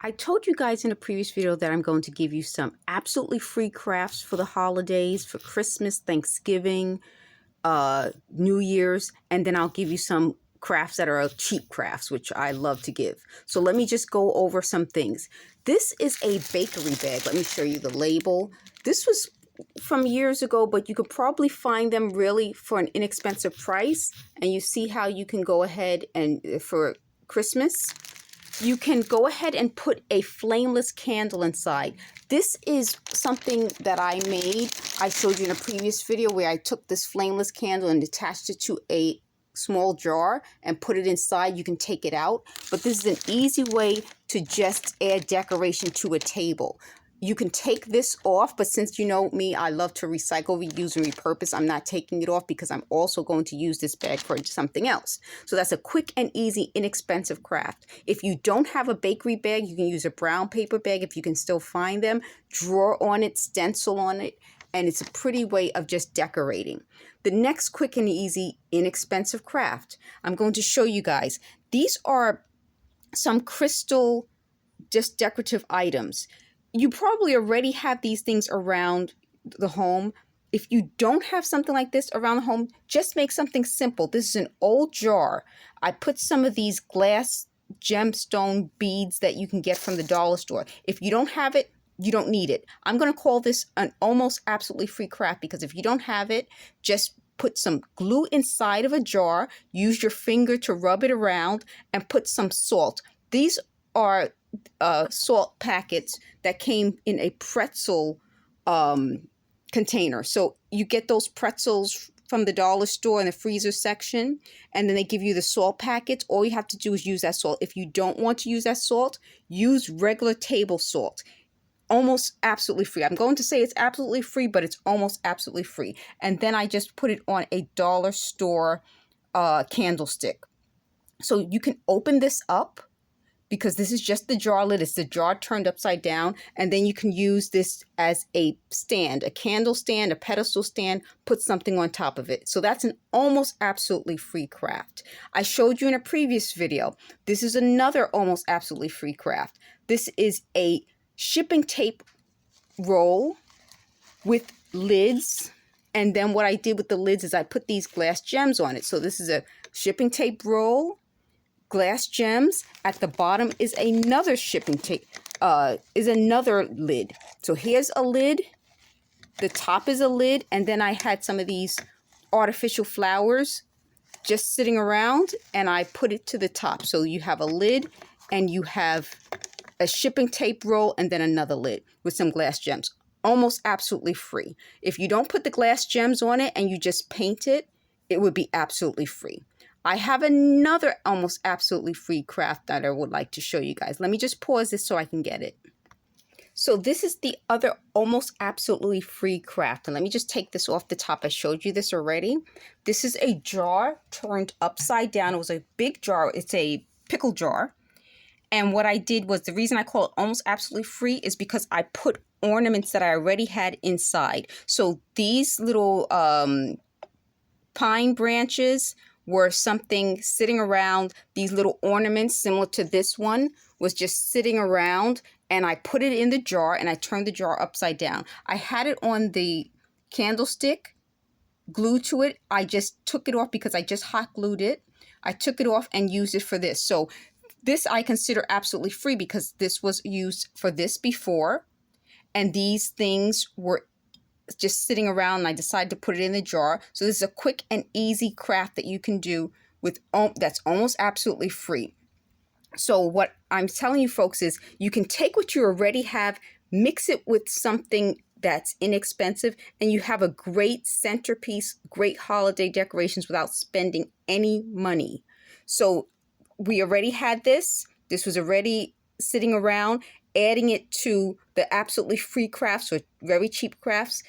I told you guys in a previous video that I'm going to give you some absolutely free crafts for the holidays, for Christmas, Thanksgiving, New Year's, and then I'll give you some crafts that are cheap crafts, which I love to give. So let me just go over some things. This is a bakery bag. Let me show you the label. This was from years ago, but you could probably find them really for an inexpensive price. And you see how you can go ahead and for Christmas, you can go ahead and put a flameless candle inside. This is something that I made. I showed you in a previous video where I took this flameless candle and attached it to a small jar and put it inside. You can take it out, but this is an easy way to just add decoration to a table. You can take this off, but since you know me, I love to recycle, reuse, and repurpose. I'm not taking it off because I'm also going to use this bag for something else. So that's a quick and easy, inexpensive craft. If you don't have a bakery bag, you can use a brown paper bag if you can still find them. Draw on it, stencil on it, and it's a pretty way of just decorating. The next quick and easy, inexpensive craft I'm going to show you guys. These are some crystal, just decorative items. You probably already have these things around the home. If you don't have something like this around the home, just make something simple. This is an old jar. I put some of these glass gemstone beads that you can get from the dollar store. If you don't have it, you don't need it. I'm going to call this an almost absolutely free craft because if you don't have it, just put some glue inside of a jar, use your finger to rub it around, and put some salt. These are salt packets that came in a pretzel container. So you get those pretzels from the dollar store in the freezer section, and then they give you the salt packets. All you have to do is use that salt. If you don't want to use that salt, use regular table salt. Almost absolutely free. I'm going to say it's absolutely free, but it's almost absolutely free. And then I just put it on a dollar store candlestick. So you can open this up, because this is just the jar lid. It's the jar turned upside down. And then you can use this as a stand, a candle stand, a pedestal stand, put something on top of it. So that's an almost absolutely free craft. I showed you in a previous video. This is another almost absolutely free craft. This is a shipping tape roll with lids. And then what I did with the lids is I put these glass gems on it. So this is a shipping tape roll, glass gems. At the bottom is another shipping tape, is another lid. So here's a lid, the top is a lid, and then I had some of these artificial flowers just sitting around, and I put it to the top. So you have a lid, and you have a shipping tape roll, and then another lid with some glass gems. Almost absolutely free. If you don't put the glass gems on it and you just paint it, it would be absolutely free. I have another almost absolutely free craft that I would like to show you guys. Let me just pause this so I can get it. So this is the other almost absolutely free craft. And let me just take this off the top. I showed you this already. This is a jar turned upside down. It was a big jar. It's a pickle jar. And what I did was, the reason I call it almost absolutely free is because I put ornaments that I already had inside. So these little pine branches were something sitting around. These little ornaments similar to this one was just sitting around, and I put it in the jar and I turned the jar upside down. I had it on the candlestick, glued to it. I just took it off because I just hot glued it. I took it off and used it for this. So this I consider absolutely free because this was used for this before, and these things were just sitting around, and I decided to put it in the jar. So this is a quick and easy craft that you can do with that's almost absolutely free. So what I'm telling you folks is you can take what you already have, mix it with something that's inexpensive, and you have a great centerpiece, great holiday decorations without spending any money. So we already had this. This was already sitting around. Adding it to the absolutely free crafts or very cheap crafts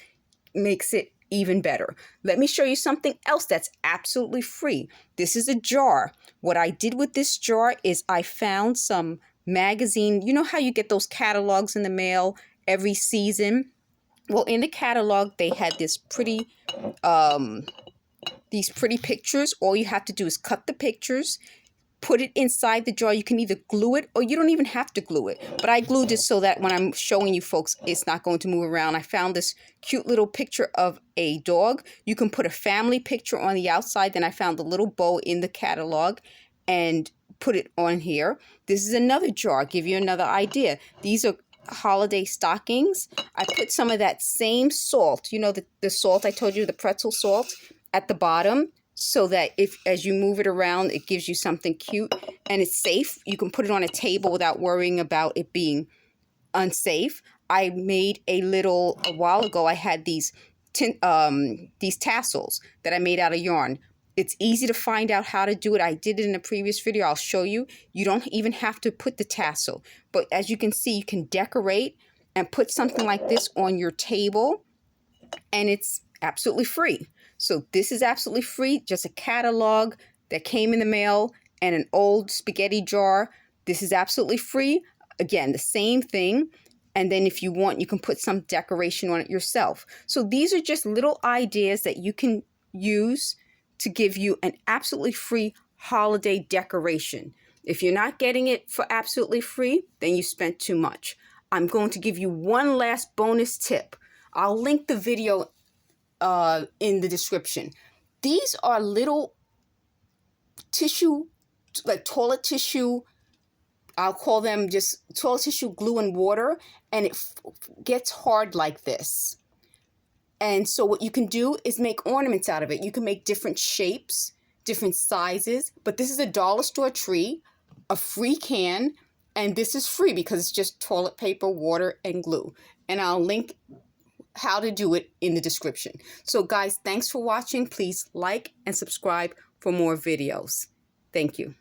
makes it even better. Let me show you something else that's absolutely free. This is a jar. What I did with this jar is I found some magazine. You know how you get those catalogs in the mail every season? Well, in the catalog, they had this these pretty pictures. All you have to do is cut the pictures, put it inside the jar. You can either glue it or you don't even have to glue it. But I glued it so that when I'm showing you folks, it's not going to move around. I found this cute little picture of a dog. You can put a family picture on the outside. Then I found a little bow in the catalog and put it on here. This is another jar. Give you another idea. These are holiday stockings. I put some of that same salt, you know, the salt I told you, the pretzel salt, at the bottom, so that if as you move it around, it gives you something cute and it's safe. You can put it on a table without worrying about it being unsafe. I made a while ago, I had these tassels that I made out of yarn. It's easy to find out how to do it. I did it in a previous video. I'll show you. You don't even have to put the tassel. But as you can see, you can decorate and put something like this on your table. And it's absolutely free. So this is absolutely free. Just a catalog that came in the mail and an old spaghetti jar. This is absolutely free. Again, the same thing. And then if you want, you can put some decoration on it yourself. So these are just little ideas that you can use to give you an absolutely free holiday decoration. If you're not getting it for absolutely free, then you spent too much. I'm going to give you one last bonus tip. I'll link the video in the description. These are little tissue, like toilet tissue. I'll call them just toilet tissue glue and water, and it gets hard like this. And so what you can do is make ornaments out of it. You can make different shapes, different sizes, but this is a dollar store tree, a free can, and this is free because it's just toilet paper, water, and glue. And I'll link how to do it in the description. So guys, thanks for watching. Please like and subscribe for more videos. Thank you.